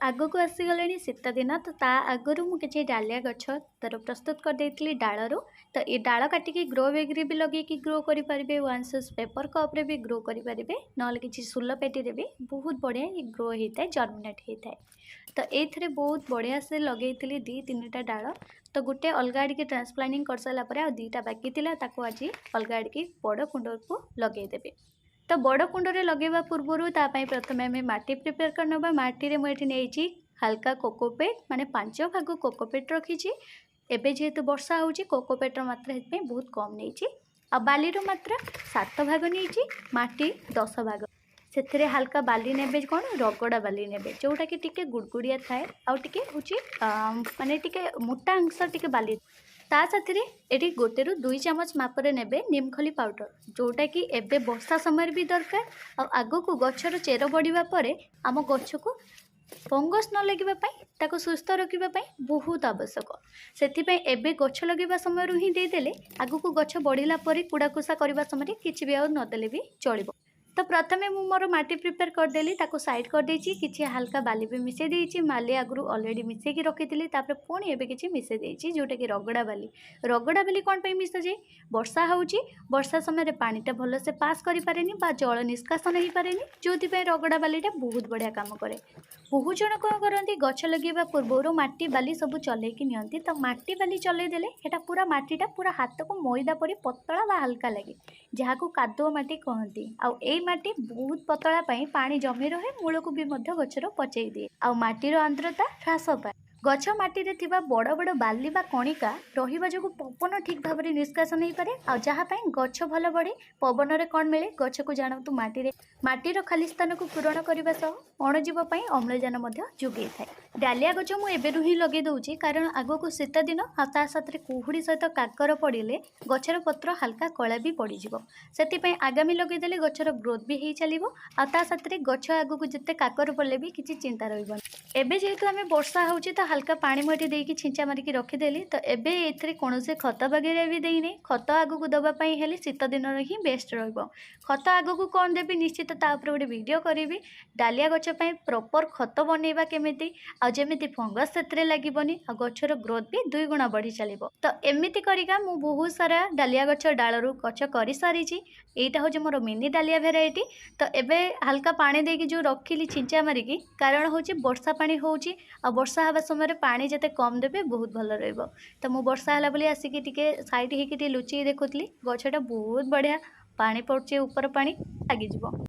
आगक आसीगले शीत दिन तो ता आगु मुझे डालिया गछ तार प्रस्तुत कर देती डालू। तो ये डाल काटिकी ग्रो बैग्रे भी लगे ग्रो करेंगे। 1 सुस पेपर कप्रे भी ग्रो करेंगे ना कि सुल पेटी भी बहुत बढ़िया ये ग्रो होता है जर्मिनेट होता है। तो ये बहुत बढ़िया से लगे 2-3टा डाल। तो गोटे अलग आड़े ट्रांसप्लांटिंग कर सारापर आ 2टा बाकी आज अलग आड़े बड़ कुंड को लगेदेवे। तो बड़ कुंडे लगेवा पूर्वर तापाई प्रथम आम माटी प्रिपेयर करना। माटी मुझे नहीं हल्का कोकोपेट माने 5 भाग कोकोपेट रखी। एबे जेहेतु वर्षा होची कोकोपेटर मात्रा बहुत कम नहीं। आ बालीर मात्रा 7 भाग नहीं, माटी 10 भाग। से हल्का बाली ने कौन रगड़ा बाली ने जोटा कि टिके गुड़गुड़िया थाए आउे माने टिके मोटा अंश टिके बाली ता साथी ये 1 ରୁ 2 ଚାମଚ मापरे नेबे नीमखली पाउडर जोटा कि एबे वर्षा समय भी दरकार। आग को गचर चेर बढ़िया पर आम गछ को फंगस न लगे ताको सुस्थ रखापी बहुत आवश्यक। से गछ लगे समय ही देदेले आग को गछ बढ़ला कूड़ाकुसा करने समय किसी भी नदेले भी चलो। तो प्रथमे मु मोर माटी प्रिपेयर करदेली साइड कर देछि। किछि हल्का बाली भी मिसे देछि। माली आगु ऑलरेडी मिसेकी रखी तापर पुणी एबे किछि मिसे देछि जोटा कि रगड़ा बाली कौन पे मिसा जाए वर्षा होउछि वर्षा समय पानीटा भल से पास करि पारेनी बा जल निष्कासन हो पारे जो रगड़ा बालीटा बहुत बढ़िया काम करे। बहुत जन कौन करती गछ लगे पूर्वर माटी बाली सब चलैकी नियंती। तो माटी बाली चलै देले एटा पूरा माटीटा पूरा हाथ को मैदा परी पतला बा हल्का लगे जहाँ को कादुआ माटी कहती। आउ ए माटी बहुत पतला पानी जमी रहे मूल को भी गचर पचई दिए आ माटीर आर्द्रता ह्रास पाए। गछ माटी रे थिबा बड़ बड़ बाली बा कणिका रहिबा जो पवन ठीक भाव में निष्कासन हो पारे आ जहाँ गछ भल बढ़े। पवन रे कौन मिले गछ को जानतु माटीर खाली स्थान को पूरण करने सह अणुजीव अम्लजान जोगे थाए। डालिया गछ मुझे ही लगे दूसरी कारण आग को शीत दिन आ साथ कुहुड़ी सहित काकर पड़े गचर पत्र हल्का कला भी पड़ज से आगामी लगेदेले गचर ग्रोथ भी हो चलो आ साथ गछ आग को जिते काकर पड़े भी किसी चिंता रही। एबे जेहेतु आम वर्षा होची तो हल्का पानी मुझे देकी छिंचा मारिकी रखीदेली। तो एबे एथिरे कौनसी खत वगैरह भी देने खत आग को दवापाई हेले शीत दिन ही बेस्ट रहिबो। खत आग को कौन देवी निश्चित तापर गोटे वीडियो करी। डालिया गछ प्रॉपर खत बनइबा केमिति आ जेमिति फंगस से लगभग आ गचर ग्रोथ भी 2 गुणा बढ़ी चलो। तो एमती करिका मु बहुत सारा डालिया गछ डालू गछ कर सारी। यहाँ हूँ मोर मिनी डालिया भेराइटी। तो एबे हल्का पानी देकी जो रखिली छिंचा मारिकी कारण हूँ वर्षा पानी होउची आ वर्षा हवा समय पानी जते कम देबे बहुत भल रहइबो। तो मु वर्षा हला बोली आसिकी टिके साइड हेकी टिके लुचि देखुतली गछटा बहुत बढ़िया पानी पड़ुचे ऊपर पानी लागी जिवो।